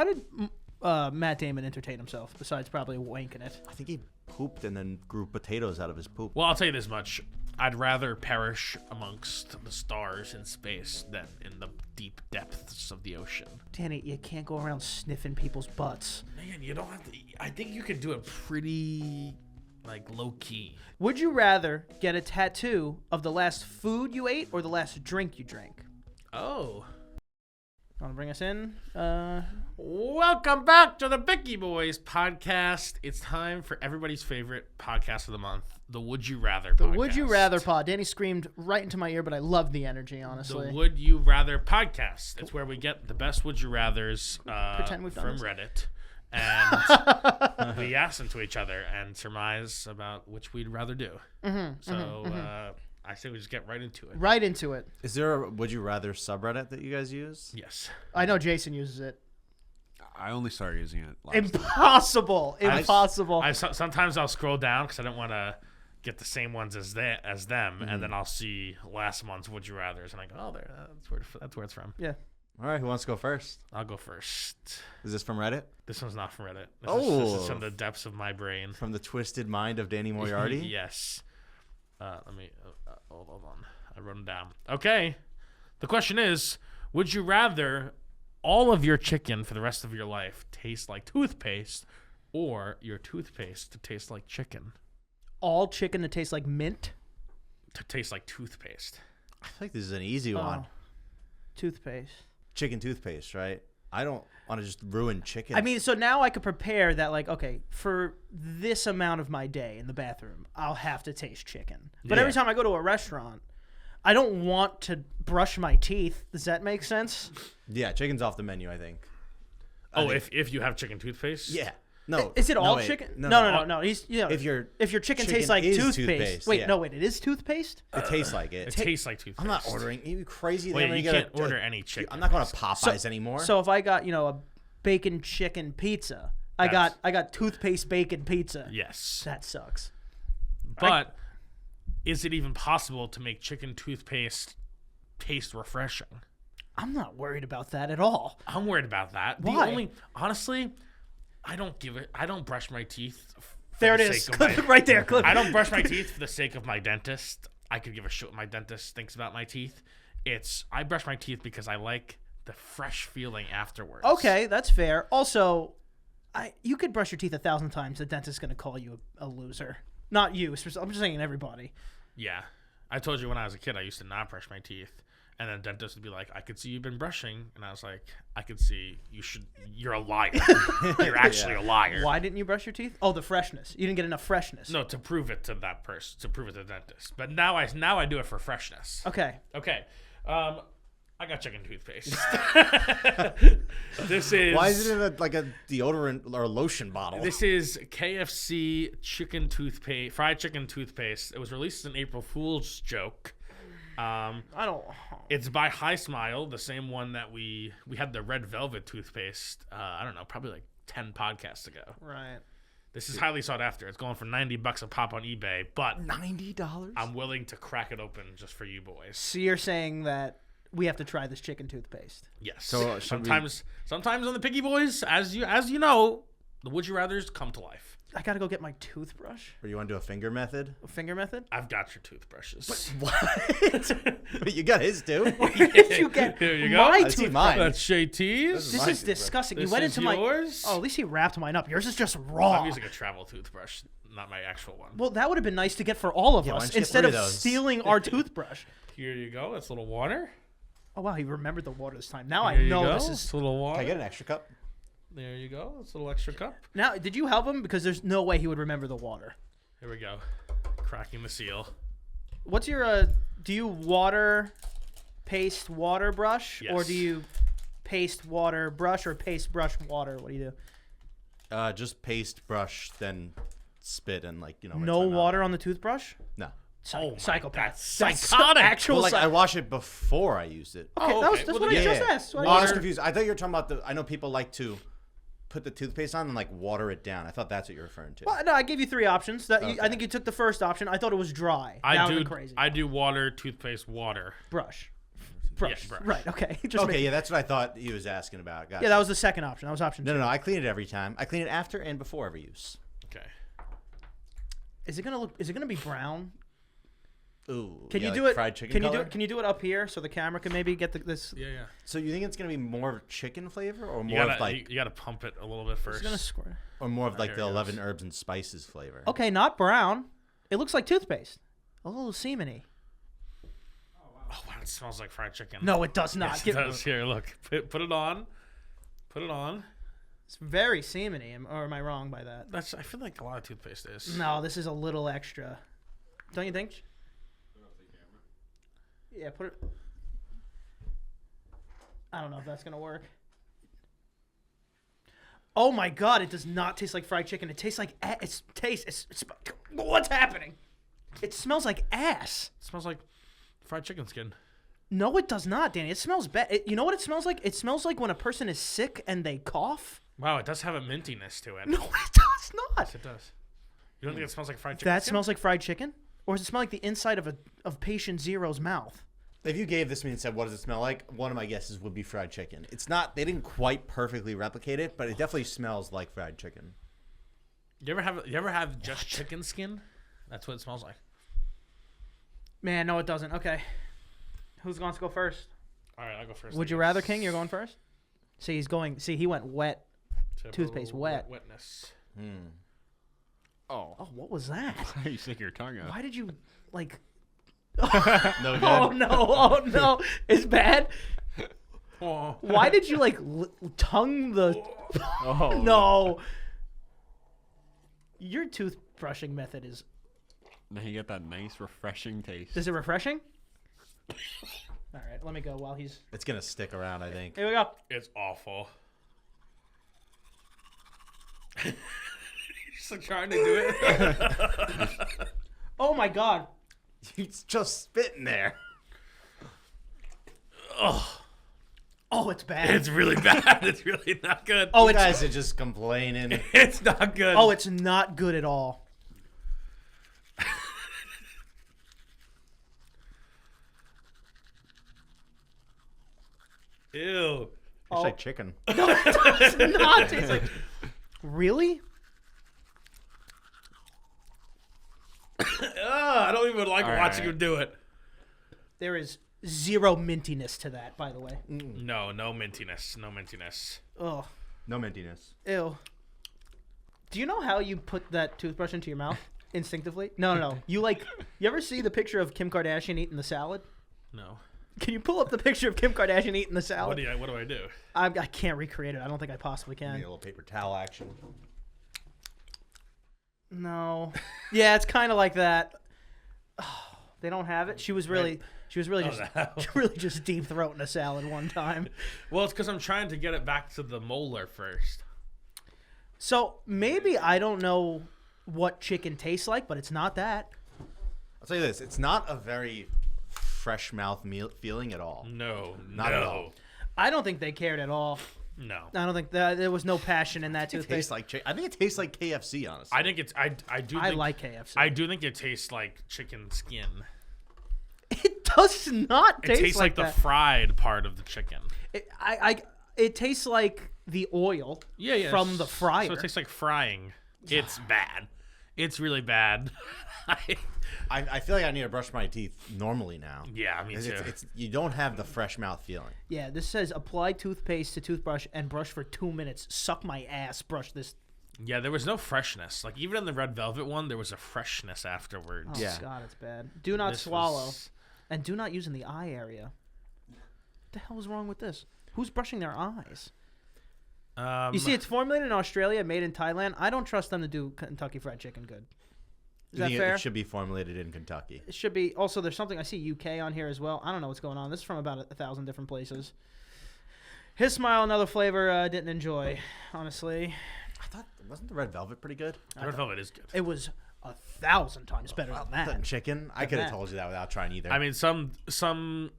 did Matt Damon entertain himself besides probably wanking it? I think he pooped and then grew potatoes out of his poop. Well, I'll tell you this much. I'd rather perish amongst the stars in space than in the deep depths of the ocean. Danny, you can't go around sniffing people's butts. Man, you don't have to. I think you can do it pretty, like, low key. Would you rather get a tattoo of the last food you ate or the last drink you drank? Oh. Want to bring us in? Welcome back to the Bicky Boys podcast. It's time for everybody's favorite podcast of the month, the Would You Rather podcast. The Would You Rather pod. Danny screamed right into my ear, but I love the energy, honestly. The Would You Rather podcast. It's where we get the best Would You Rathers Pretend we've done from this. Reddit. And we ask them to each other and surmise about which we'd rather do. I say we just get right into it. Right into it. Is there a Would You Rather subreddit that you guys use? Yes. I know Jason uses it. I only started using it last Impossible. Impossible. Sometimes I'll scroll down because I don't want to get the same ones as them, and then I'll see last month's Would You Rathers, and I go, oh, there, that's where it's from. Yeah. All right, who wants to go first? I'll go first. Is this from Reddit? This one's not from Reddit. This is from the depths of my brain. From the twisted mind of Danny Moriarty? Yes. Let me hold on. I wrote them down. Okay. The question is, would you rather all of your chicken for the rest of your life taste like toothpaste, or your toothpaste to taste like chicken? All chicken that tastes like mint? To taste like toothpaste. I think this is an easy one. Toothpaste. Chicken toothpaste, right? I don't want to just ruin chicken. I mean, so now I could prepare that, like, okay, for this amount of my day in the bathroom, I'll have to taste chicken. But every time I go to a restaurant, I don't want to brush my teeth. Does that make sense? Yeah, chicken's off the menu, I think. If you have chicken toothpaste? Yeah. No. Is it all wait. chicken? No. No. He's, If your chicken tastes chicken like is toothpaste. Wait, yeah. no, wait, it is toothpaste? It tastes like it. It tastes like toothpaste. I'm not ordering. Are you crazy? Wait, Then you gotta can't order any chicken. I'm not going to Popeyes anymore. So if I got, a bacon chicken pizza, I got toothpaste bacon pizza. Yes. That sucks. But is it even possible to make chicken toothpaste taste refreshing? I'm not worried about that at all. I'm worried about that. Why? Honestly, I don't give it. I don't brush my teeth. There it is. Clip it right there. Clip it. I don't brush my teeth for the sake of my dentist. I could give a shit what my dentist thinks about my teeth. I brush my teeth because I like the fresh feeling afterwards. Okay, that's fair. Also, you could brush your teeth 1,000 times. The dentist's going to call you a loser. Not you. I'm just saying everybody. Yeah. I told you when I was a kid, I used to not brush my teeth. And then the dentist would be like, I could see you've been brushing. And I was like, I could see you're a liar. You're actually a liar. Why didn't you brush your teeth? Oh, the freshness. You didn't get enough freshness. No, to prove it to that person, to prove it to the dentist. But now I do it for freshness. Okay. I got chicken toothpaste. This is... Why is it in a deodorant or lotion bottle? This is KFC chicken toothpaste, fried chicken toothpaste. It was released as an April Fool's joke. It's by High Smile, the same one that we had the red velvet toothpaste. I don't know, probably like 10 podcasts ago. Right. This is highly sought after. It's going for $90 a pop on eBay, but $90? I'm willing to crack it open just for you boys. So you're saying that we have to try this chicken toothpaste? Yes. So sometimes on the Piggy Boys, as you know, the Would You Rathers come to life. I gotta go get my toothbrush. Or you want to do a finger method? A finger method? I've got your toothbrushes. What? You got his too? Did you get Here you go. my I see mine. toothbrush? That's JT's. This is disgusting. This You went is into yours? my. Oh, at least he wrapped mine up. Yours is just raw. I'm using a travel toothbrush, not my actual one. Well, that would have been nice to get for all of Yeah, why us don't you get instead 3 of of those? stealing our toothbrush. Here you go. It's a little water. Oh wow, he remembered the water this time. Now Here I you know go. this It's is. a little water. Can I get an extra cup? There you go. It's a little extra cup. Now, did you help him? Because there's no way he would remember the water. Here we go. Cracking the seal. What's your? Do you paste water brush, Yes. or do you paste water brush, or paste brush water? What do you do? Just paste, brush, then spit, and rinse No my mouth. water on the toothbrush. No. Oh my, Psychopath. that's psychotic. Actual. Well, I wash it before I use it. Okay, Oh, that's okay. what Well, I then- just asked. Oh, I was confused. I thought you were talking about I know people like to put the toothpaste on and water it down. I thought that's what you're referring to. Well, no, I gave you 3 options. Okay. I think you took the first option. I thought it was dry. That I would've do. been crazy. I do water, toothpaste, water. Brush. Brush. brush. Right. Okay. Just Okay, make- yeah, that's what I thought he was asking about. Gotcha. Yeah, that was the second option. That was option No, two. no, I clean it every time. I clean it after and before every use. Okay. Is it gonna be brown? Ooh. Can yeah, you do like it? fried chicken Can you color? do it? Can you do it up here so the camera can maybe get this? Yeah, yeah. So you think it's gonna be more chicken flavor or You more gotta, of like you gotta pump it a little bit It's first. gonna squirt. or more of like here the it goes. 11 herbs and spices flavor? Okay, not brown. It looks like toothpaste. A little semeny. Oh wow, it smells like fried chicken. No, it does not. Yes, it Give- does. Here, look. Put it on. Put it on. It's very semeny. Or am I wrong by that? That's. I feel like a lot of toothpaste is. No, this is a little extra. Don't you think? Yeah, put it. I don't know if that's gonna work. Oh my god! It does not taste like fried chicken. It tastes like it's what's happening? It smells like ass. It smells like fried chicken skin. No, it does not, Danny. It smells bad. You know what it smells like? It smells like when a person is sick and they cough. Wow, it does have a mintiness to it. No, it does not. Yes, it does. You don't think it smells like fried chicken? That skin? smells like fried chicken, or does it smell like the inside of patient Zero's mouth? If you gave this to me and said, "What does it smell like?" one of my guesses would be fried chicken. It's not. They didn't quite perfectly replicate it, but it definitely smells like fried chicken. You ever have just chicken skin? That's what it smells like. Man, no, it doesn't. Okay, who's going to go first? All right, I'll go first. Would you rather, King? You're going first. See, he's going. See, he went wet. Toothpaste wet. Wetness. Oh. Oh, what was that? You stick your tongue out. Why did you like? No good. Oh no! Oh no! It's bad. Oh. Why did you like tongue the? Oh. No. Your toothbrushing method is. Now you get that nice, refreshing taste. Is it refreshing? All right, let me go while he's. It's gonna stick around, I think. Here we go. It's awful. Just like trying to do it. Oh my god. It's just spitting there. Oh, it's bad. It's really bad. It's really not good. Oh, You it's guys are just complaining. It's not good. oh, it's not good at all. Ew. It's like chicken. It's not. It's like, really? I don't even like All watching right. him do it. There is zero mintiness to that, by the way. No mintiness. No mintiness. Oh, No mintiness. ew. Do you know how you put that toothbrush into your mouth instinctively? No. You ever see the picture of Kim Kardashian eating the salad? No. Can you pull up the picture of Kim Kardashian eating the What salad? do I do? I can't recreate it. I don't think I possibly Need a can. little paper towel action. No. Yeah, it's kind of like that. They don't have it. She was really just no. really just deep throating a salad one time. Well, it's because I'm trying to get it back to the molar first. So maybe I don't know what chicken tastes like, but it's not that. I'll tell you this: it's not a very fresh mouth feeling at all. No. Not at all. I don't think they cared at all. No. I don't think that there was no passion in that It toothpaste. tastes like chicken. I think it tastes like KFC, honestly. I think it's I do I think, like KFC. I do think it tastes like chicken skin. It does not It taste tastes like the that. fried part of the chicken. It tastes like the oil from the fryer. So it tastes like frying. It's bad. It's really bad. I feel like I need to brush my teeth normally now. Yeah, me too. It's you don't have the fresh mouth feeling. Yeah, this says apply toothpaste to toothbrush and brush for 2 minutes. Suck my ass. Brush this. Yeah, there was no freshness. Like even in the red velvet one, there was a freshness afterwards. Oh Yeah. God, it's bad. Do not This swallow, was- and do not use in the eye area. What the hell is wrong with this? Who's brushing their eyes? You see, it's formulated in Australia, made in Thailand. I don't trust them to do Kentucky Fried Chicken good. Is You that think fair? It should be formulated in Kentucky. It should be. Also, there's something I see UK on here as well. I don't know what's going on. This is from about 1,000 different places. His smile, another flavor didn't enjoy, honestly. I thought wasn't the red velvet pretty good? red velvet is good. It was 1,000 times better than Than that. chicken. I could have told you that without trying either. I mean, some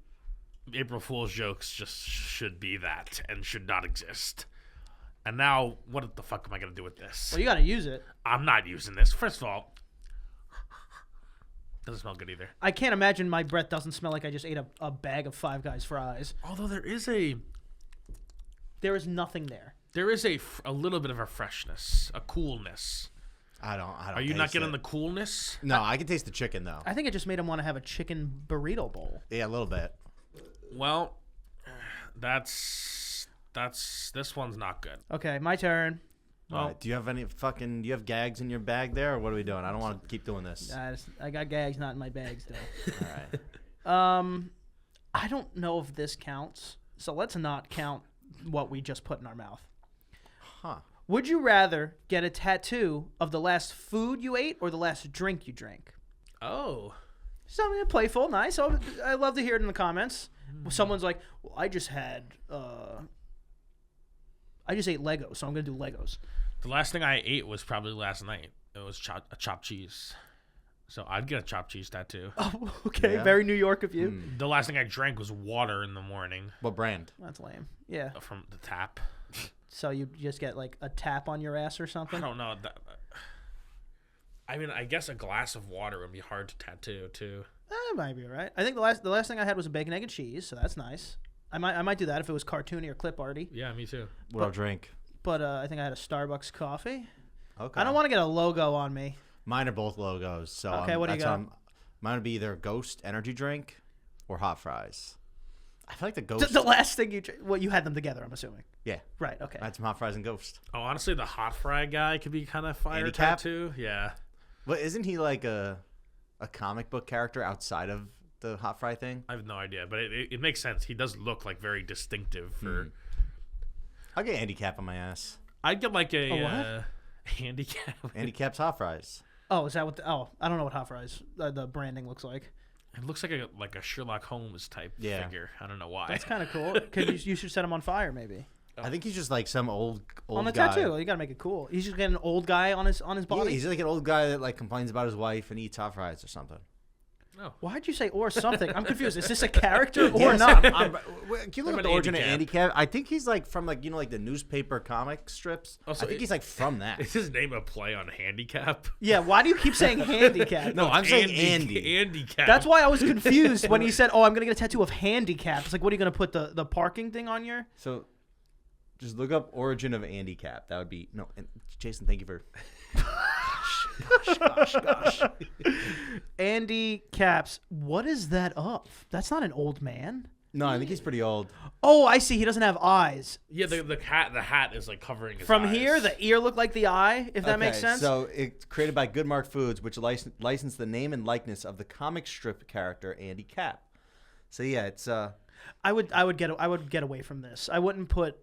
April Fool's jokes just should be that and should not exist. And now, what the fuck am I gonna do with this? Well, you got to use it. I'm not using this. First of all, Doesn't smell good either. I can't imagine my breath doesn't smell like I just ate a bag of Five Guys fries. Although there is nothing there. There is a little bit of a freshness, a coolness. I don't. Are you not taste getting it. the coolness? No, I can taste the chicken though. I think it just made him want to have a chicken burrito bowl. Yeah, a little bit. Well, this one's not good. Okay, my turn. All right. Do you have gags in your bag there, or what are we doing? I don't want to keep doing this. I got gags not in my bag still. All right. I don't know if this counts, so let's not count what we just put in our mouth. Huh. Would you rather get a tattoo of the last food you ate or the last drink you drank? Oh. Something playful, nice. I love to hear it in the comments. Someone's like, well, I just ate Legos, so I'm going to do Legos. The last thing I ate was probably last night. It was chopped cheese. So I'd get a chopped cheese tattoo. Oh, okay. Yeah. Very New York of you. The last thing I drank was water in the morning What brand? That's lame. Yeah. from the tap. So you just get like a tap on your ass or I something? don't know. I mean, I guess a glass of water would be hard to tattoo too. That might be right. I think the last thing I had was a bacon, egg, and cheese, so that's nice. I might do that if it was cartoony or clip arty. Yeah, me too. What I'll drink. But I think I had a Starbucks coffee. Okay. I don't want to get a logo on me. Mine are both logos. So Okay, what do you got? Mine would be either Ghost energy drink or hot fries. I feel like the Ghost. The last thing you had them together, I'm assuming. Yeah. Right. Okay. I had some hot fries and Ghost. Oh, honestly, the hot fry guy could be kind of fire Handicap? tattoo. Yeah. But isn't he like a comic book character outside of the hot fry thing? I have no idea, but it makes sense. He does look like very distinctive for. I'll get handicap on my ass. I'd get like a what? handicap. Handicap's hot fries. Oh, is that what? I don't know what hot fries the branding looks like. It looks like a Sherlock Holmes type Yeah. figure. I don't know why. That's kind of cool. You should set him on fire, maybe. I think he's just like some old On the guy. tattoo, you gotta make it cool. He's just getting an old guy on his Yeah, body. he's like an old guy that like complains about his wife and eats hot fries or something. Why'd you say or something? I'm confused. Is this a character or Yes, not? can you look What at the about origin of handicap? handicap? I think he's like from like like the newspaper comic strips. Oh, so I think he's like from that. Is his name a play on handicap? Yeah. Why do you keep saying handicap? No, I'm saying Andy. Handicap. That's why I was confused when he said, "Oh, I'm gonna get a tattoo of handicap." It's like, what are you gonna put the parking thing on your? So, just look up origin of handicap. That would be no. And Jason, thank you for. Gosh. Andy Caps. What is that of? That's not an old man. No, I think he's pretty old. Oh, I see. He doesn't have eyes. Yeah, the hat is like covering his From eyes. here, the ear looked like the eye. If that makes Okay, sense. So it's created by Goodmark Foods, which licensed the name and likeness of the comic strip character Andy Cap. So yeah, it's I would get away from this. I wouldn't put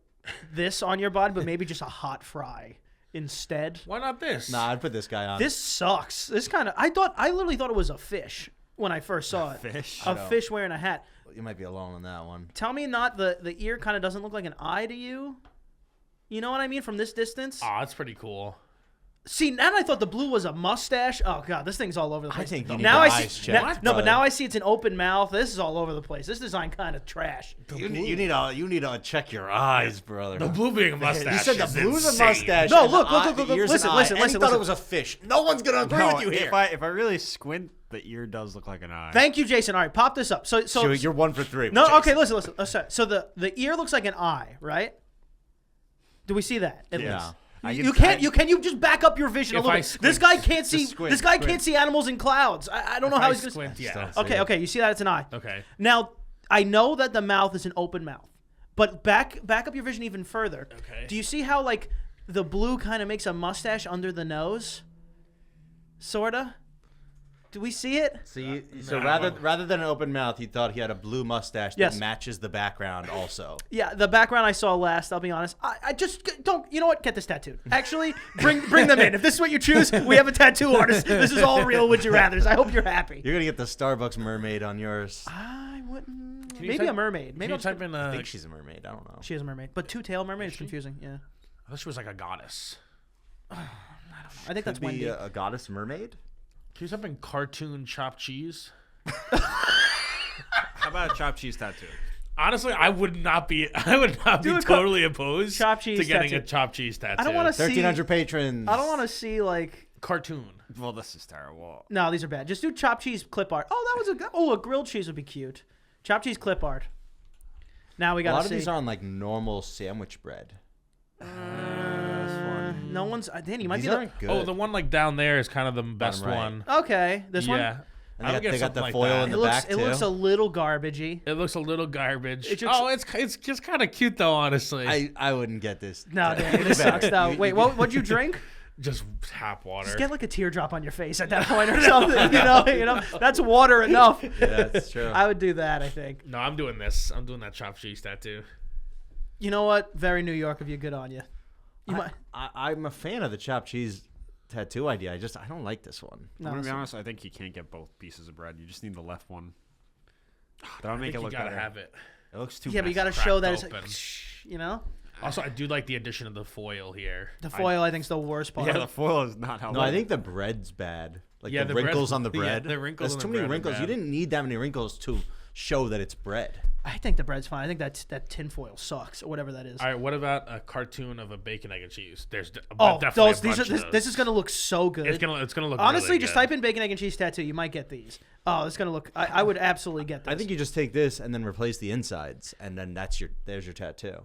this on your body, but maybe just a hot fry instead. Why not this? Nah, I'd put this guy on. This sucks. This kind of I literally thought it was a fish when I first saw it. Fish? A fish wearing a hat. You might be alone on that one. Tell me not the ear kind of doesn't look like an eye to you. You know what I mean from this distance? Oh, that's pretty cool. See, now I thought the blue was a mustache. Oh god, this thing's all over the I place. think you need now the I eyes see. checked, No, but brother. now I see it's an open mouth. This is all over the place. This design kind of trash. You need to check your eyes, brother. The blue being a mustache. You said the is blue's insane. a mustache. No, and look, the look, eye- look, look, the ear's listen, an eye, listen, and he listen, thought listen. it was a fish. No one's gonna agree No, with you here. if I really squint, the ear does look like an eye. Thank you, Jason. All right, pop this up. So You're 1 for 3. no, Jason. okay, listen. So the ear looks like an eye, right? Do we see that? At Yeah. least? I You can- can't. Can you just back up your vision a If little I bit? squint, This guy can't see. squint, This guy squint. can't see animals in clouds. I don't know If how I he's gonna. squint, yeah. Just don't Okay, okay. You see that it's an eye. Okay. Now I know that the mouth is an open mouth, but back up your vision even further. Okay. Do you see how like the blue kind of makes a mustache under the nose? Sorta. Do we see it? So rather than an open mouth, you thought he had a blue mustache that Yes. matches the background also. Yeah, the background I saw last. I'll be honest. I just don't. You know what? Get this tattooed. Actually, bring them in. If this is what you choose, we have a tattoo artist. This is all real. Would you rather's? I hope you're happy. You're gonna get the Starbucks mermaid on yours. I wouldn't. Can you Maybe type- a mermaid. Maybe Can you I'll type in? I think she's a mermaid. I don't know. She is a mermaid, but two-tail mermaid is confusing. Yeah, I thought she was like a goddess. I think that's Could be Wendy. a goddess mermaid. Can you type in cartoon chopped cheese? How about a chopped cheese tattoo? Honestly, I would not be Do a totally opposed chopped cheese to getting tattoo. a chopped cheese tattoo. I don't want to see. 1,300 patrons. I don't want to see like cartoon. Well, this is terrible. No, these are bad. Just do chopped cheese clip art. Oh, that was a good. Oh, a grilled cheese would be cute. Chopped cheese clip art. Now we got A to lot see. of these are on like normal sandwich bread. No one's. Danny, you might These be the. aren't good. Oh, the one like down there is kind of the best right. one. Okay, this one. Yeah. And I would get they got something the like foil that. in It the looks. back It looks too. a little garbagey. It looks a little garbage. It looks- Oh, it's just kind of cute though, honestly. I wouldn't get this. No, Danny, this sucks though. Wait, what'd you drink? Just tap water. Just get like a teardrop on your face at that point or something. You know, that's water enough. Yeah, that's true. I would do that. I think. No, I'm doing this. I'm doing that chopped cheese tattoo. You know what? Very New York of you. Good on you. You might. I'm a fan of the chopped cheese tattoo idea. I don't like this one. No, I'm gonna be so- honest. I think you can't get both pieces of bread. You just need the left one. That'll I make think it you look gotta better. have it. It looks too. Yeah, but you got to messy. show that it's Cracked like, open. you know, Also, I do like the addition of the foil here. the foil. I think is the worst part. Yeah, the foil is not helpful. No, I think the bread's bad. Like Yeah, the the bread- wrinkles on the yeah, bread. the wrinkles There's on too the many bread are wrinkles. You bad. didn't need that many wrinkles to show that it's bread. I think the bread's fine. I think that tin foil sucks or whatever that is. All right, what about a cartoon of a bacon, egg, and cheese? There's Oh, definitely those. These are. This is gonna look so good. It's gonna look. Honestly, really just good. type in bacon, egg, and cheese tattoo. You might get these. Oh, it's gonna look. I would absolutely get this. I think you just take this and then replace the insides, and then there's your tattoo.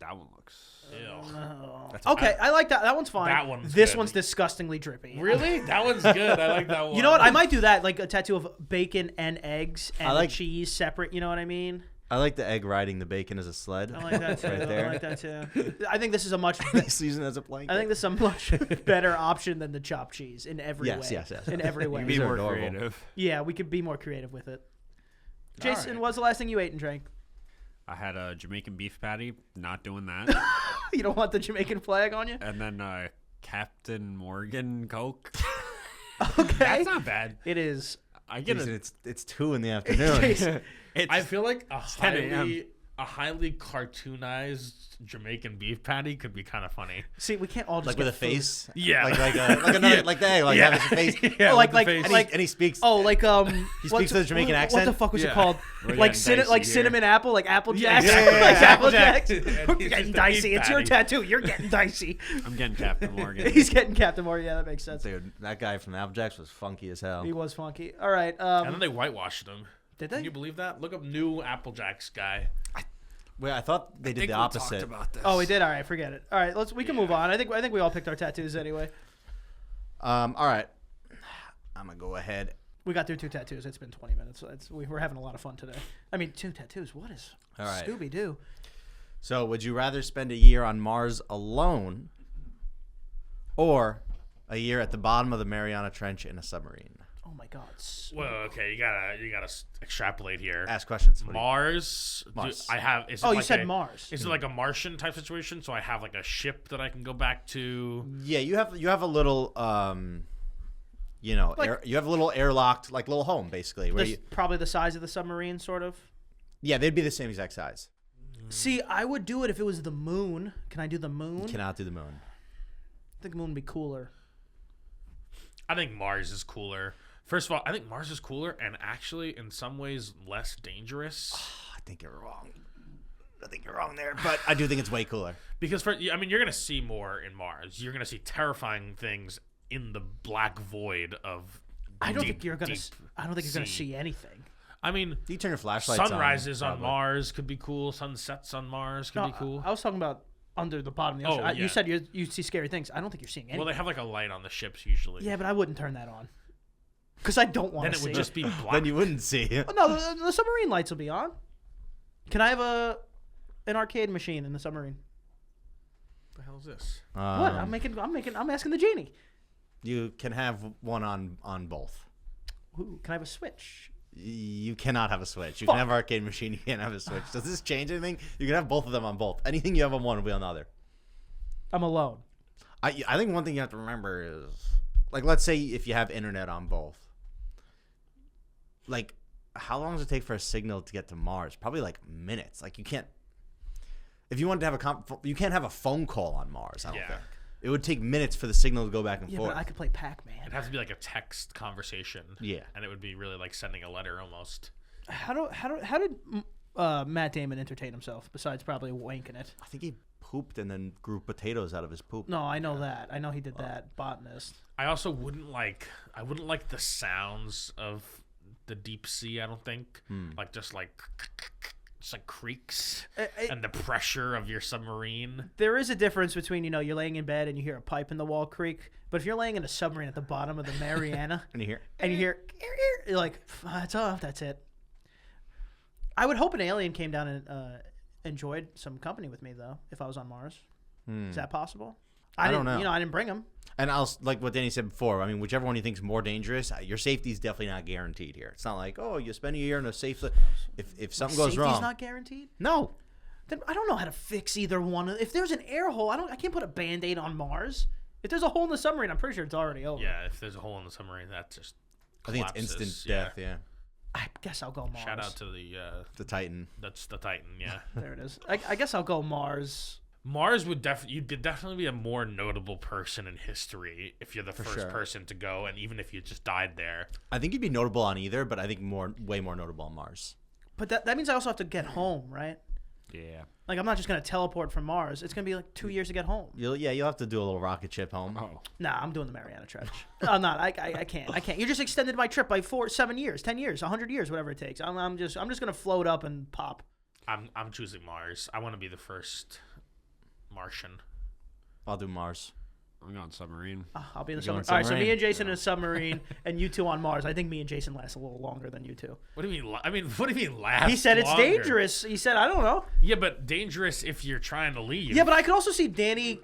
that one looks. Ew. Okay, I like that. That one's fine. That one's This good. one's disgustingly drippy. Really? That one's good. I like that one. You know what? I might do that, like a tattoo of bacon and eggs and I like- the cheese separate. You know what I mean? I like the egg riding the bacon as a sled. I like that too. Right I there. like that too. I think this is a much. Season as a blanket. I think this is a much better option than the chopped cheese in every way. Yes. In every way. Be These are more adorable. creative. Yeah, we could be more creative with it. All Jason, right. what's the last thing you ate and drank? I had a Jamaican beef patty. Not doing that. You don't want the Jamaican flag on you? And then Captain Morgan Coke. Okay. That's not bad. It is. I get Jason, it. it's 2 in the afternoon. Jason, I feel like 10 a.m. a highly cartoonized Jamaican beef patty could be kind of funny. see, we can't all just like get with a food. face. Yeah. like another like the egg. Like Yeah. having a face. Yeah, Oh, with the like- face. like- And he speaks. Oh, like He what's- speaks with a Jamaican what accent. the fuck was it Yeah. called? We're Like getting dicey like here. cinnamon apple, like Apple Jacks, exactly. like Yeah. Apple Jacks. And We're he's getting just a beef dicey. It's your patty. tattoo. You're getting dicey. I'm getting Captain Morgan. He's getting Captain Morgan. Yeah, that makes sense. Dude, that guy from Applejacks was funky as hell. He was funky. All right. And then they whitewashed him. Did Can they? you believe that? Look up new Applejacks guy. Wait, I thought they did the opposite. About this. Oh, we did. All right, forget it. All right, we can move on. I think we all picked our tattoos anyway. All right. I'm gonna go ahead. We got through 2 tattoos. It's been 20 minutes. So we're having a lot of fun today. I mean, 2 tattoos. What is All right. Scooby Doo? So, would you rather spend a year on Mars alone, or a year at the bottom of the Mariana Trench in a submarine? Oh my God. Well, okay, you gotta extrapolate here. Ask questions. What do you- Mars. Mars. I have. Is it Oh, you like said Mars. Is it like a Martian type situation? So I have like a ship that I can go back to. Yeah, you have a little Like- you have a little airlocked like little home basically where you, Probably the size of the submarine, sort of. yeah, they'd be the same exact size. See, I would do it if it was the moon. Can I do the moon? You cannot do the moon. I think the moon would be cooler. I think Mars is cooler. First of all, I think Mars is cooler and actually in some ways less dangerous. I think you're wrong. I think you're wrong there, but I do think it's way cooler. Because you're gonna see more in Mars. You're gonna see terrifying things in the black void of. I don't deep, think you're gonna. deep I don't think you're gonna sea. see anything. I mean, You turn your flashlights sunrises on probably. Mars could be cool. Sunsets on Mars could No, be cool. I was talking about under the bottom of the ocean. Oh, yeah. You said you see scary things. I don't think you're seeing anything. Well, they have like a light on the ships usually. Yeah, but I wouldn't turn that on because I don't want Then to it see would just be black. Then you wouldn't see. Oh, no, the submarine lights will be on. Can I have an arcade machine in the submarine? What the hell is this? What? I'm asking the genie. You can have one on both. Ooh, can I have a Switch? You cannot have a Switch. You Fuck. can have arcade machine. You can't have a Switch. Does this change anything? You can have both of them on both. Anything you have on one will be on the other. I'm alone. I think one thing you have to remember is, like, let's say if you have internet on both. Like, how long does it take for a signal to get to Mars? Probably like minutes. Like, you can't. If you wanted to have you can't have a phone call on Mars. I don't Yeah. think. It would take minutes for the signal to go back and Yeah, forth. but I could play Pac-Man. It'd have to be like a text conversation. Yeah. And it would be really like sending a letter almost. How did Matt Damon entertain himself besides probably wanking it? I think he pooped and then grew potatoes out of his poop. No, I know that. I know he did that. Botanist. I also wouldn't like the sounds of the deep sea. I don't think just like creaks and the pressure of your submarine. There is a difference between you're laying in bed and you hear a pipe in the wall creak, but if you're laying in a submarine at the bottom of the Mariana And you hear, you're like, it's off. That's it. I would hope an alien came down and enjoyed some company with me though. If I was on Mars, is that possible? I don't know. I didn't bring him. and like what Danny said before. I mean, whichever one you think is more dangerous, your safety is definitely not guaranteed here. It's not like, oh, you spend a year in a safe. If something goes wrong, safety's not guaranteed. no. Then I don't know how to fix either one. If there's an air hole, I can't put a Band-Aid on Mars. If there's a hole in the submarine, I'm pretty sure it's already over. Yeah, if there's a hole in the submarine, that just I think it's collapses. instant death. Yeah, I guess I'll go Mars. Shout out to the Titan. that's the Titan. Yeah, There it is. I guess I'll go Mars. Mars would you'd definitely be a more notable person in history if you're the first sure. person to go, and even if you just died there. I think you'd be notable on either, but I think way more notable on Mars. But that means I also have to get home, right? Yeah. Like, I'm not just going to teleport from Mars. It's going to be like 2 years to get home. You'll have to do a little rocket ship home. Oh. Nah, I'm doing the Mariana Trench. I'm not. I can't. You just extended my trip by 7 years, 10 years, 100 years, whatever it takes. I'm just going to float up and pop. I'm choosing Mars. I want to be the first Martian. I'll do Mars. I'm going submarine. I'll be in the You're submarine. going All right, so me submarine? and Jason in a submarine, and you two on Mars. I think me and Jason last a little longer than you two. What do you mean? I mean, what do you mean last? He said it's longer? dangerous. He said, I don't know. Yeah, but dangerous if you're trying to leave. Yeah, but I could also see Danny.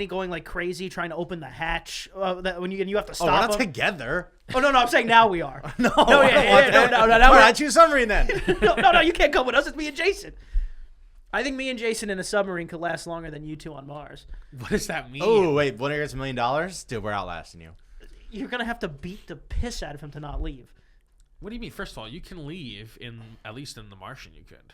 going like crazy, trying to open the hatch. When you have to Oh, stop we're not him. together. Oh no, I'm saying now we are. No, No, I don't want that. no. All right, I choose submarine then. no, you can't come with us. It's me and Jason. I think me and Jason in a submarine could last longer than you two on Mars. What does that mean? Oh wait, winner gets $1 million. Dude, we're outlasting you. You're gonna have to beat the piss out of him to not leave. What do you mean? First of all, you can leave at least in the Martian. You could.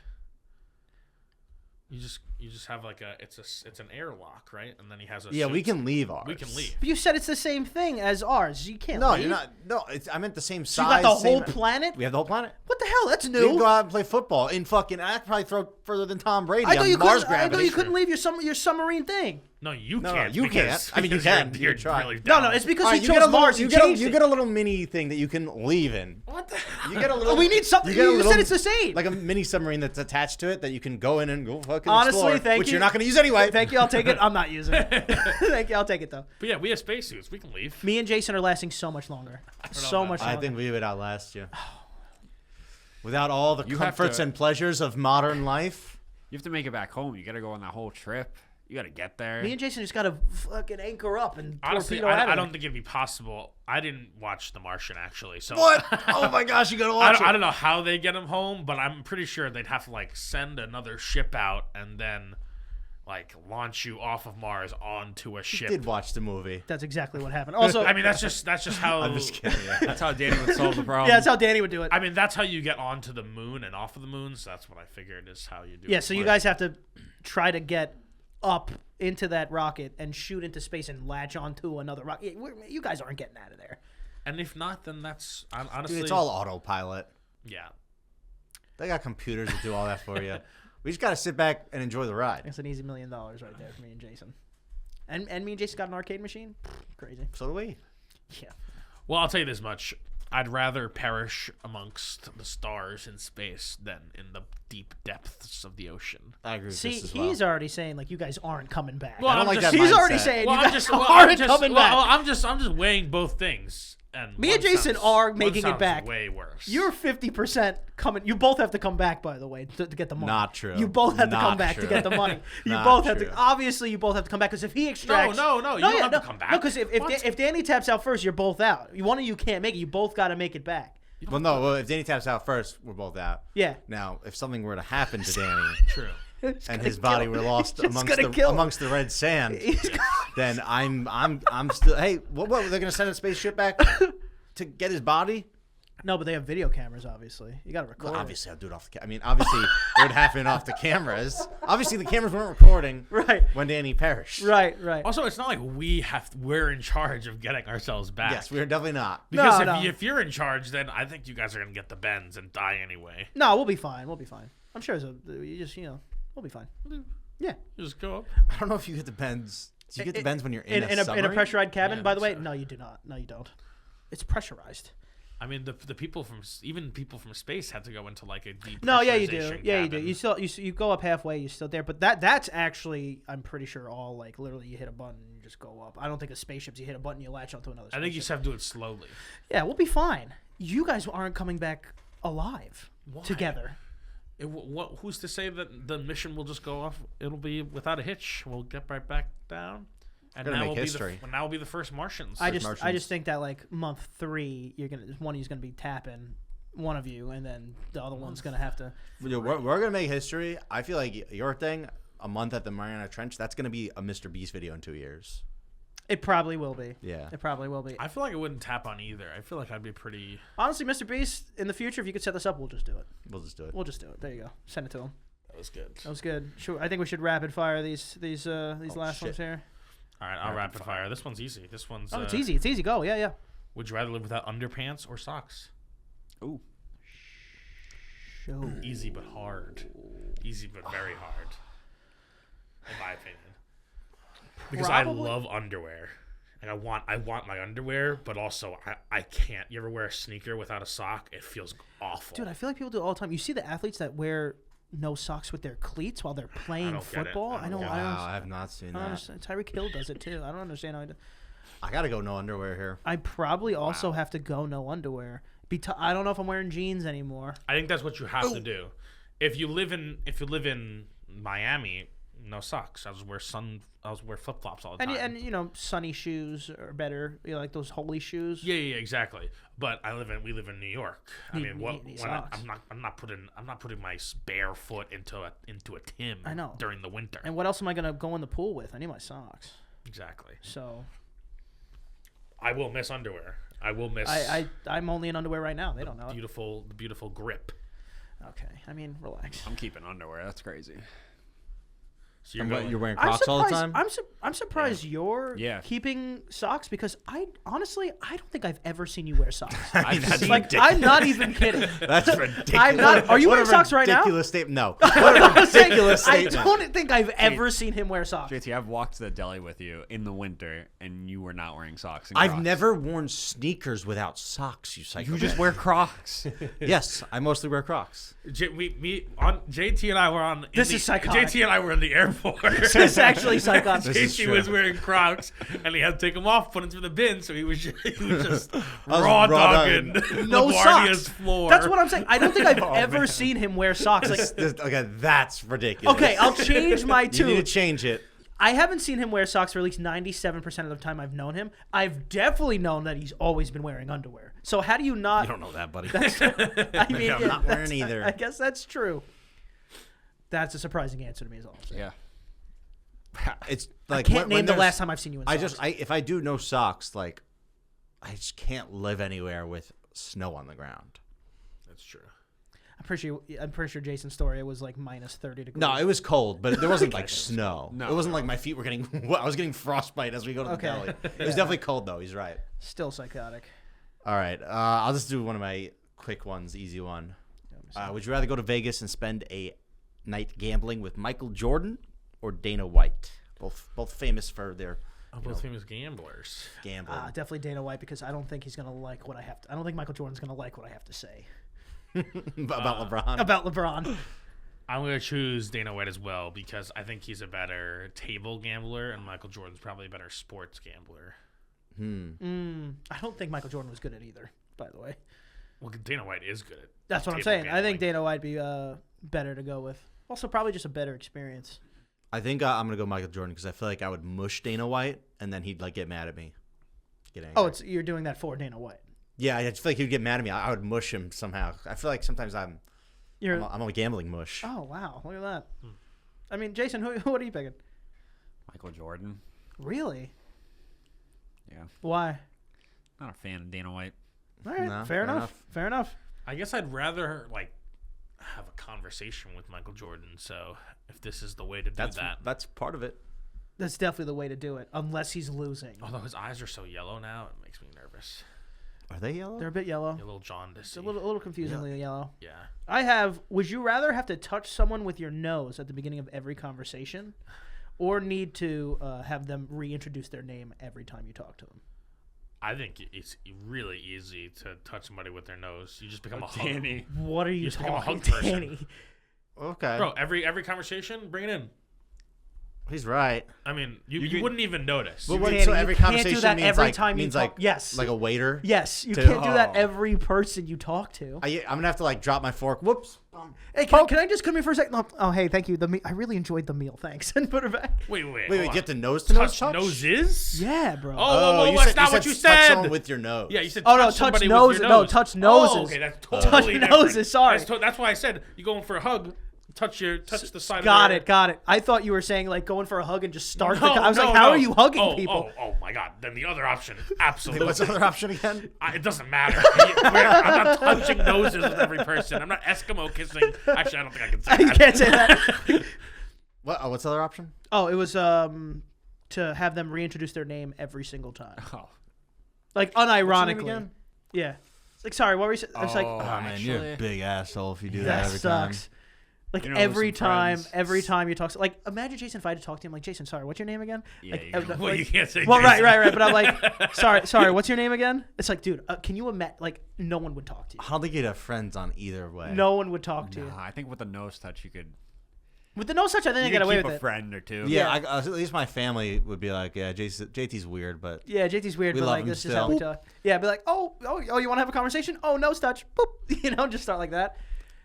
You just have like it's an airlock, right? And then he has a Yeah, we suit. can leave ours. We can leave. But you said it's the same thing as ours. You can't No, leave. you're not. No, I meant the same So size. you got the same- whole planet? We have the whole planet. What the hell? That's We can new. go out and play football in fucking. I could probably throw further than Tom Brady I thought on you Mars couldn't. I thought gravity. you couldn't leave your submarine thing. No, you No, can't. you because- can't. I mean, you because can. You're You try. really No, down. it's because All right, he you chose get a little. Mars. You You get a little mini thing that you can leave in. What the? You get a little. We need something. get a You little- said it's the same. Like a mini submarine that's attached to it that you can go in and go fucking Honestly, explore, thank which you. you're not going to use anyway. Thank you. I'll take it. I'm not using it. Thank you. I'll take it though. But yeah, we have spacesuits. We can leave. Me and Jason are lasting so much longer. So about much that. longer. I think we would outlast you. Without all the You have comforts to- and pleasures of modern life. You have to make it back home. You got to go on that whole trip. You got to get there. Me and Jason just gotta fucking anchor up and Honestly, torpedo out of I don't there. think it'd be possible. I didn't watch The Martian actually, so What? Oh my gosh, you got to watch I it. don't know how they get him home, but I'm pretty sure they'd have to like send another ship out and then like launch you off of Mars onto a ship. Did watch the movie. That's exactly what happened. Also, I mean, that's just how. I'm just kidding. Yeah. That's how Danny would solve the problem. yeah, that's how Danny would do it. I mean, that's how you get onto the moon and off of the moon. So that's what I figured is how you do. Yeah, it. so you guys have to try to get up into that rocket and shoot into space and latch onto another rocket. You guys aren't getting out of there. And if not, then that's honestly. Dude, it's all autopilot. Yeah. They got computers that do all that for you. We just got to sit back and enjoy the ride. It's an easy $1 million right there for me and Jason. And me and Jason got an arcade machine. Crazy. So do we. Yeah. Well, I'll tell you this much. I'd rather perish amongst the stars in space than in the deep depths of the ocean. I agree with See, this as well. he's already saying like you guys aren't coming back. Well, I don't I'm like just- that He's already mindset. saying Well, you I'm guys just, aren't coming back. I'm just weighing both things. And Me and one Jason sounds- are one making it sounds back. Way worse. You're 50% coming. You both have to come back, by the way, to get the money. Not true. You both have to Not come back true. to get the money. You Not both have true. to. Obviously, you both have to come back because if he extracts. No, you don't have to come back. No, because What? if Danny taps out first, you're both out. One of you can't make it. You both got to make it back. Well, no. Well, if Danny taps out first, we're both out. Yeah. Now, if something were to happen to Danny True. and his body were lost It's gonna kill him. amongst the red sand, He's gonna- then I'm still. Hey, what? They're gonna send a spaceship back to get his body? No, but they have video cameras. Obviously, you got to record. Well, it. obviously, I'll do it off the. I mean, obviously, it would happen off the cameras. Obviously, the cameras weren't recording Right. when Danny perished. Right. Also, it's not like we're in charge of getting ourselves back. Yes, we're definitely not. Because No. if you're in charge, then I think you guys are gonna get the bends and die anyway. No, we'll be fine. We'll be fine. I'm sure. You just we'll be fine. Yeah. You just go up. I don't know if you get the bends. Do you get the bends when you're in a in a submarine? pressurized cabin? Yeah, by the way, so. no, you do not. No, you don't. It's pressurized. I mean, the people from even people from space had to go into like a deep. No, yeah, you do. pressurization Yeah, you do. cabin. You still you go up halfway. You're still there, but that's actually I'm pretty sure all like literally you hit a button and you just go up. I don't think of spaceships. You hit a button, you latch onto another. I think you just spaceship. have to do it slowly. Yeah, we'll be fine. You guys aren't coming back alive Why? together. Who's to say that the mission will just go off? It'll be without a hitch. We'll get right back down. And Gonna now make will be history. now will be the first Martians. I just Martians. think that like month 3, one of you's gonna be tapping one of you, and then the other one's gonna have to. We're gonna make history. I feel like your thing, a month at the Mariana Trench, that's gonna be a Mr. Beast video in 2 years. It probably will be. Yeah. It probably will be. I feel like I wouldn't tap on either. I feel like I'd be pretty. Honestly, Mr. Beast, in the future, if you could set this up, we'll just do it. We'll just do it. We'll just do it. There you go. Send it to him. That was good. That was good. Sure. I think we should rapid fire these last shit. ones here. All right, I'll rapid fire. This one's easy. This one's. Oh, it's easy. It's easy. Go. Yeah, yeah. Would you rather live without underpants or socks? Ooh. Show. Easy but hard. Easy but very hard. In my opinion. Because I Probably- love underwear. And I want my underwear, but also I can't. You ever wear a sneaker without a sock? It feels awful. Dude, I feel like people do it all the time. You see the athletes that wear no socks with their cleats while they're playing don't get it. football. I don't get it. Wow, I have not seen I don't that. understand. Tyreek Hill does it too. I don't understand how he does. I gotta go no underwear here. I probably also have to go no underwear. I don't know if I'm wearing jeans anymore. I think that's what you have to do. If you live in Miami, no socks. I'll wear flip flops all the time. And you know, sunny shoes are better. You know, like those holy shoes. Yeah, exactly. But we live in New York. I mean, need socks. I'm not putting my bare foot into a Tim. I know. During the winter. And what else am I gonna go in the pool with? I need my socks. Exactly. So I will miss underwear. I will miss. I'm only in underwear right now. They don't know it. the beautiful grip. Okay. I mean, relax. I'm keeping underwear. That's crazy. So You're wearing I'm Crocs all the surprised- time? I'm surprised you're Yeah. keeping socks because I don't think I've ever seen you wear socks. That's Like I'm not even kidding. That's ridiculous. I'm not. Are you wearing socks right now? Ridiculous statement. No. What a ridiculous I statement. don't think I've ever seen him wear socks. JT, I've walked to the deli with you in the winter, and you were not wearing socks. And I've Crocs. never worn sneakers without socks, you psycho. You just wear Crocs. Yes, I mostly wear Crocs. JT and I were on. This is psychotic. JT and I were in the airport. It's actually psychotic. This is JT true. was wearing Crocs, and he had to take them off, put them in the bin, so he was just was raw raw dogging No LaGuardia's socks. floor. That's what I'm saying. I don't think I've ever seen him wear socks. Like, Okay, that's ridiculous. okay, I'll change my You need to tune. change it. I haven't seen him wear socks for at least 97% of the time I've known him. I've definitely known that he's always been wearing underwear. So how do you not? You don't know that, buddy. I mean, I'm not wearing either. I guess that's true. That's a surprising answer to me, is all I'm saying. Yeah. It's I like can't when name the there's- last time I've seen you in socks. if I do no socks, like I just can't live anywhere with snow on the ground. That's true. I'm pretty sure Jason's story, it was like minus 30 degrees. No, it was cold, but there wasn't like snow. No. It wasn't like my feet were getting. I was getting frostbite as we go to the Okay. deli. It was definitely cold though. He's right. Still psychotic. All right, I'll just do one of my quick ones, easy one. Would you rather go to Vegas and spend a night gambling with Michael Jordan or Dana White? Both famous for their Both famous gamblers. gambling. Definitely Dana White, because I don't think he's gonna like what I have to. I don't think Michael Jordan's gonna like what I have to say About LeBron. about LeBron. I'm going to choose Dana White as well because I think he's a better table gambler and Michael Jordan's probably a better sports gambler. I don't think Michael Jordan was good at either. By the way, Well, Dana White is good at that's what I'm table saying. I gambling. think Dana White be better to go with. Also, probably just a better experience. I think I'm gonna go Michael Jordan because I feel like I would mush Dana White and then he'd like get mad at me. Get angry. Oh, you're doing that for Dana White. Yeah, I just feel like he'd get mad at me. I would mush him somehow. I feel like sometimes I'm a gambling mush. Oh wow, look at that. I mean, Jason, what are you picking? Michael Jordan. Really? Yeah. Why? Not a fan of Dana White. All right, No, fair enough. Fair enough. I guess I'd rather like have a conversation with Michael Jordan. So if this is the way to do that, That's part of it. That's definitely the way to do it, unless he's losing. although his eyes are so yellow now, it makes me nervous. Are they yellow? They're a bit yellow. A little jaundiced. It's a little confusingly yellow. Yeah. I have, would you rather have to touch someone with your nose at the beginning of every conversation or need to have them reintroduce their name every time you talk to them? I think it's really easy to touch somebody with their nose. You just become a Danny. hug. What are you just become a talking, hug person. Danny? Okay. Bro, every conversation, bring it in. He's right. I mean, you wouldn't even notice. But Danny, so every you can't conversation do that means every like, time you means talk. like Yes. like a waiter. Yes, you to- can't do that Oh. every person you talk to. I'm gonna have to like drop my fork. Whoops. Hey, can I just come here for a second? Oh, hey, thank you. I really enjoyed the meal. Thanks, and put it back. Wait, Wait, hold you on. get the nose to nose touch touch. noses? Yeah, bro. Oh, that's not what you touch said. someone with your nose. Yeah, you said Oh, no, touch touch somebody noses. with your No, nose. touch noses. Oh, okay, that's Touch totally different. noses, sorry. That's why I said you going for a hug. Touch the side Got of it, got it. I thought you were saying like going for a hug and just start. No, I was no, like, how no. are you hugging people? Oh my God! Then the other option, absolutely. What's the other option again? It doesn't matter. I'm not touching noses with every person. I'm not Eskimo kissing. Actually, I don't think I can say You that. can't say that. What's the other option? Oh, it was to have them reintroduce their name every single time, Oh. like What's your name unironically. again? Yeah. It's like sorry, what were you saying? It's like Oh man, you're a actually- big asshole if you do that that every time. sucks. Like You know, every some time, friends- every time you talk, like imagine Jason if I had to talk to him, like Jason, sorry, what's your name again? Yeah, Like, you go, Well, you can't say. well, Jason. right, but I'm like, sorry, what's your name again? It's like, dude, can you imagine? Like, no one would talk to you. I don't think you'd have friends on either way. No one would talk to you. Nah, I think with the nose touch, you could. With the no such, I think I You get could away keep with a it. friend or two. Yeah, Yeah. at least my family would be like, yeah, JT's weird, but Yeah, JT's weird, We but love like him this is how we still. talk. Yeah, be like, oh, you want to have a conversation? Oh, nose touch, boop. You know, just start like that.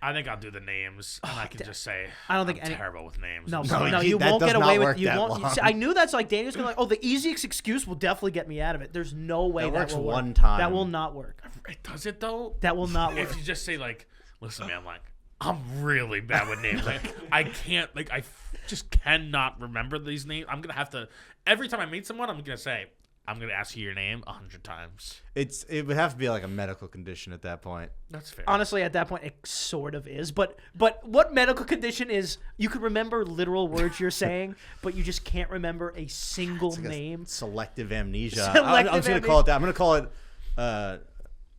I think I'll do the names, and I can just say I don't think I'm any- terrible with names. No, I'm No, sorry. no, you that won't does get not away with. work You that won't. long. See, I knew that's like Daniel's gonna like. Oh, the easiest excuse will definitely get me out of it. There's no way That that, works will work. one time. That will not work. Does it though? That will not work. If you just say like, listen, man, like I'm really bad with names. Like I can't, like just cannot remember these names. I'm gonna have to every time I meet someone, I'm gonna say, I'm gonna ask you your name 100 times. it would have to be like a medical condition at that point. That's fair. Honestly, at that point, it sort of is. But what medical condition is? You can remember literal words you're saying, but you just can't remember a single It's like a name. selective amnesia. Selective I'm just gonna amnesia. call it that. I'm gonna call it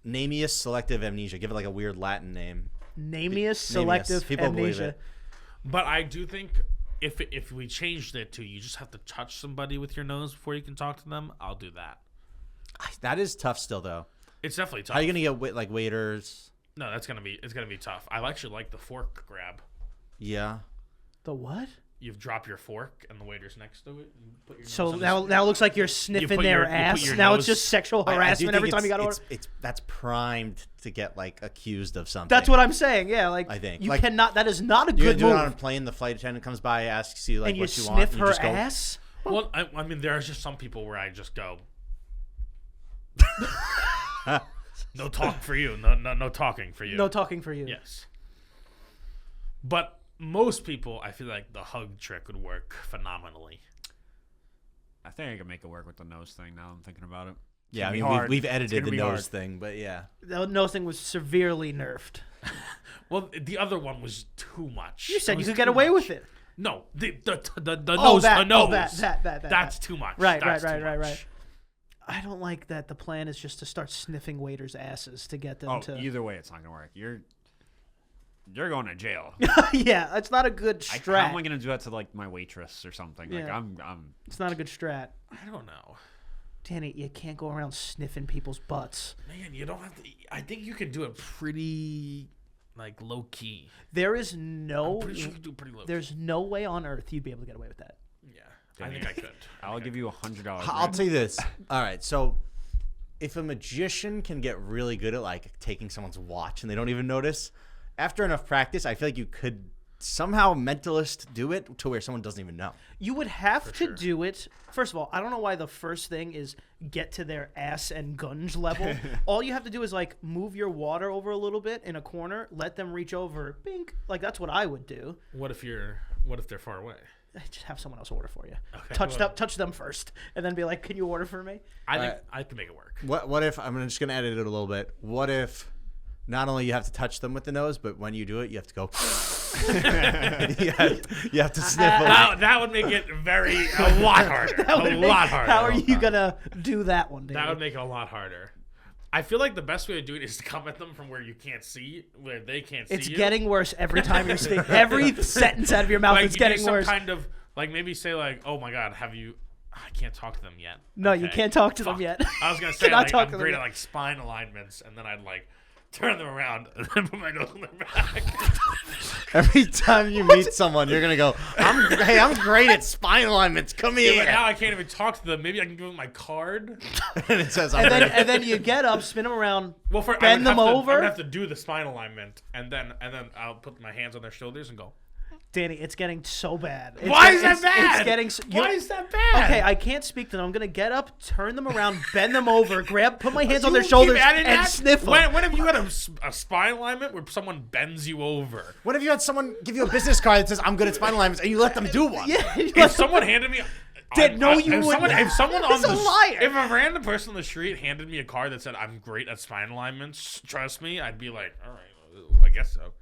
Namius selective amnesia. Give it like a weird Latin name. Namius selective People believe amnesia. it. But I do think if we changed it to you just have to touch somebody with your nose before you can talk to them, I'll do that. That is tough still though. It's definitely tough. How are you gonna get like waiters? No, it's gonna be tough. I actually like the fork grab. Yeah. The what? You drop your fork and the waiter's next to it. And you put your So nose on now looks like you're sniffing put their your- you put ass. your Now nose- it's just sexual I do harassment think every time you got to order. that's primed to get like accused of something. That's what I'm saying. Yeah, like I think. you Like, cannot. That is not a You're good gonna do it move. on a plane. The flight attendant comes by, asks you like And you what you want. sniff and you her just go, ass. Well, I mean, there are just some people where I just go, no talk for you, no talking for you. No talking for you. Yes. But most people, I feel like the hug trick would work phenomenally. I think I can make it work with the nose thing now I'm thinking about it. Yeah, I It's mean gonna be hard. we've It's edited gonna the be nose hard. thing, but yeah. The nose thing was severely nerfed. Well, the other one was too much. You said It you was could get too away much. with it. No, the Oh, nose, that, the nose. oh, that. That's too much. Right, That's right. too much. I don't like that. The plan is just to start sniffing waiters' asses to get them Oh, to. either way, it's not gonna work. You're going to jail. Yeah, that's not a good How strat. am I gonna do that to like my waitress or something? Like Yeah. I'm It's not a good strat. I don't know. Danny, you can't go around sniffing people's butts. Man, you don't have to. I think you can do it pretty, like, low key. There is no. I'm pretty sure you can do it pretty low. There's no way on earth you'd be able to get away with that. Yeah, I think I could. I'll give you $100. I'll tell you this. All right, so if a magician can get really good at like taking someone's watch and they don't even notice, after enough practice, I feel like you could somehow mentalist do it to where someone doesn't even know. You would have to sure. do it. First of all, I don't know why the first thing is get to their ass and gunge level. All you have to do is like move your water over a little bit in a corner, let them reach over, bink. Like that's what I would do. What if they're far away? Just have someone else order for you. Okay, Touch them first, and then be like, "Can you order for me?" I think I can make it work. What if I'm just gonna edit it a little bit? What if not only you have to touch them with the nose, but when you do it, you have to go. you have to sniffle. That would make it a lot harder. A lot harder. How are you gonna do that one, Danny? That would make it a lot harder. I feel like the best way to do it is to come at them from where you can't see, where they can't see It's you. getting worse every time you're speaking. Every sentence out of your mouth Like, is you do getting some worse. kind of, like, maybe say, like, oh, my God, have you... I can't talk to them yet. No, you Okay. can't talk to them Fuck. yet. I was going to say, Cannot like, talk I'm to them great yet. at, like, spine alignments, and then I'd, like, turn them around and then put my nose on their back. Every time you meet someone, you're gonna go, I'm great at spine alignments. Come Yeah, here. but now I can't even talk to them. Maybe I can give them my card. And it says, and then you get up, spin them around, Well, bend them I over. would have to do the spine alignment, and then I'll put my hands on their shoulders and go. Danny, it's getting so bad. Why is that bad? It's getting. Why is that bad? Okay, I can't speak to them. I'm gonna get up, turn them around, bend them over, put my hands on You their shoulders, keep adding and that? sniff them. When have you had a spine alignment where someone bends you over? What if you had someone give you a business card that says, I'm good at spine alignments, and you let them do one? Yeah, If someone handed me, Did no, you if wouldn't. if someone on He's a the liar. if a random person on the street handed me a card that said I'm great at spine alignments, trust me, I'd be like, all right, I guess so.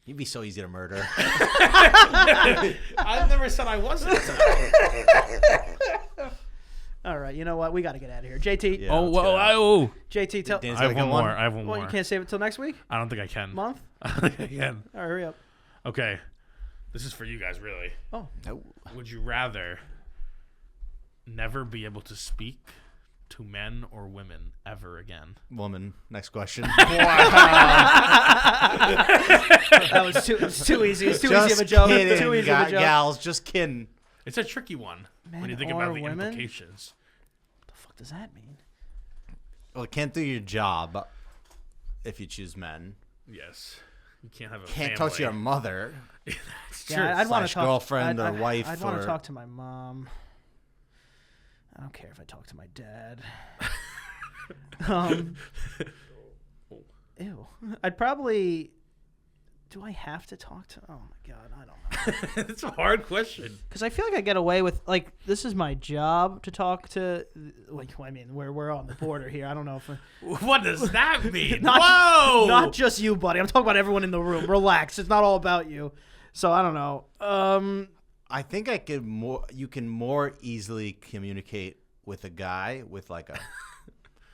You'd be so easy to murder. I never said I wasn't. All right, you know what? We got to get out of here. JT, Yeah, let's get out. JT, tell. Dan's I have got one one. more. I have one Well, more. you can't save it till next week, I don't think I can. month. I don't think I can. All right, hurry up. Okay, this is for you guys, really. Oh, No. Would you rather never be able to speak to men or women ever again? Woman. Next question. that was too. It's too easy. It's too easy of a joke. Kidding, Too easy of a joke. gals. Just kidding. It's a tricky one when Men you think or about the women? implications. What the fuck does that mean? Well, it can't do your job if you choose men. Yes, you can't have a Can't family. touch your mother. Yeah, I'd want to Slash talk. girlfriend or I'd wife want or- to talk to my mom. I don't care if I talk to my dad. Ew. I'd probably. Do I have to talk to? Oh my god, I don't know. It's a hard question. Because I feel like I get away with this is my job to talk to. Like, I mean, we're on the border here. I don't know if What does that mean? Not- Whoa! not just you, buddy. I'm talking about everyone in the room. Relax. It's not all about you. So I don't know. I think you can more easily communicate with a guy with like a.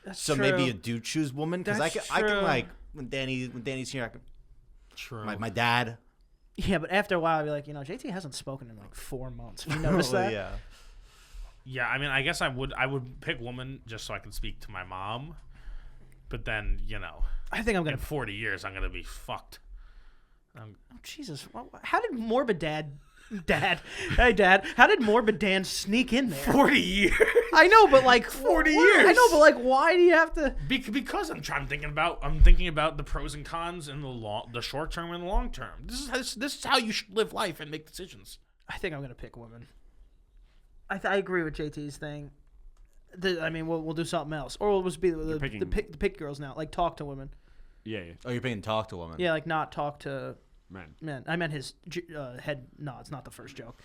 That's So true. maybe you do choose woman because I That's can true. like when Danny's here. I can, True. my dad. Yeah, but after a while, I'd be like, JT hasn't spoken in like 4 months. Have you noticed that? Yeah. Yeah, I mean, I guess I would pick woman just so I could speak to my mom. But then, I think I'm in gonna. 40 years, I'm gonna be fucked. Oh, Jesus, how did Morbid Dad? Hey Dad, how did Morbid Dan sneak in there? 40 years? I know, but like 40 I years. know, but like, why do you have to? Because I'm thinking about the pros and cons in the short term and the long term. This is how you should live life and make decisions. I think I'm gonna pick women. I agree with JT's thing. I mean, we'll do something else, or we'll just be the pick girls now. Like talk to women. Yeah. Oh, you're paying talk to women. Yeah, like not talk to Man. men. I meant his head nods, not the first joke.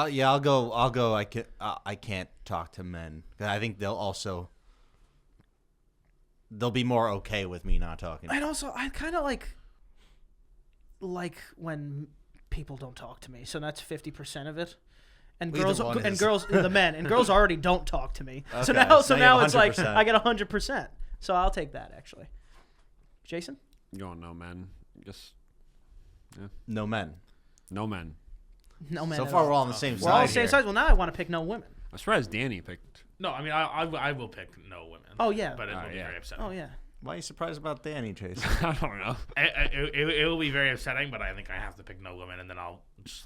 Yeah, I'll go. I can't talk to men. I think they'll be more okay with me not talking. And also, I kind of like when people don't talk to me. So that's 50% of it. And Either girls, one and is. girls, the men, and girls already don't talk to me. So Okay, now, so you have it's like 100%. I get 100%. So I'll take that actually. Jason, Going no men. Just No men. no men. no men. So at far, all. we're all on the same We're all the side. same here. size. Well, now I want to pick no women. I swear as Danny picked. No, I mean, I will pick no women. Oh yeah. But it will be yeah. very upsetting. Oh yeah. Why are you surprised about Danny, Chase? I don't know. It will be very upsetting, but I think I have to pick no women, and then I'll just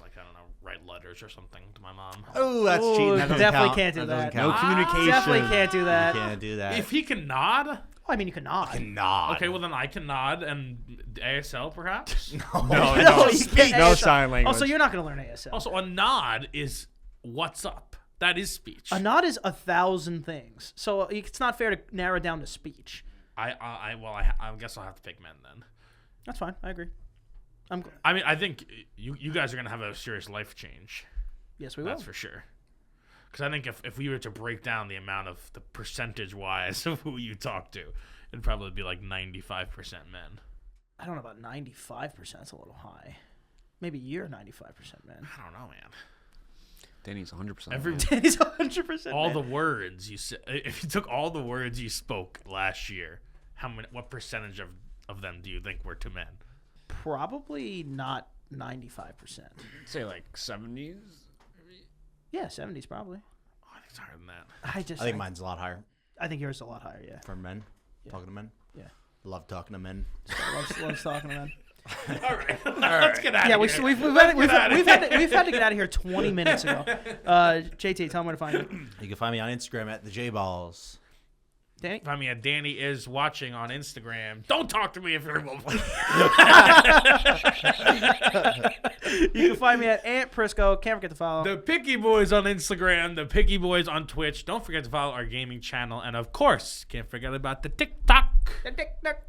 write letters or something to my mom. Oh, that's Ooh, cheating. That doesn't definitely count. can't do doesn't that. count. No communication. Definitely can't do that. You can't do that. If he can nod, Oh, I mean, you can nod. nod. okay, well then I can nod and ASL perhaps. No, No, you speak. can't No ASL. sign language. Also, you're not going to learn ASL. Also, a nod is what's up. That is speech. A nod is 1,000 things. So it's not fair to narrow down to speech. I guess I'll have to pick men then. That's fine. I agree. I mean, I think you guys are gonna have a serious life change. Yes, we will. That's for sure. Because I think if we were to break down the amount of the percentage wise of who you talk to, it'd probably be like 95% men. I don't know about 95%. That's a little high. Maybe you're 95% man. I don't know, man. Danny's 100%. Every He's 100% all man. the words you said, if you took all the words you spoke last year what percentage of them do you think were to men? Probably not 95%. Say like 70s. Yeah, 70s probably. Oh, I think it's higher than that. I think mine's a lot higher I think yours is a lot higher. Yeah. for men. Talking to men. Yeah. Love talking to men. Loves talking to men. All right. Let's get out Yeah, of here. we've had to get out of here 20 minutes ago. JT, tell me where to find you. You can find me on Instagram at the JBalls. Danny? Find me at Danny is watching on Instagram. Don't talk to me if you're a woman. You can find me at Aunt Prisco. Can't forget to follow. The Picky Boys on Instagram. The Picky Boys on Twitch. Don't forget to follow our gaming channel. And, of course, can't forget about the TikTok. The TikTok.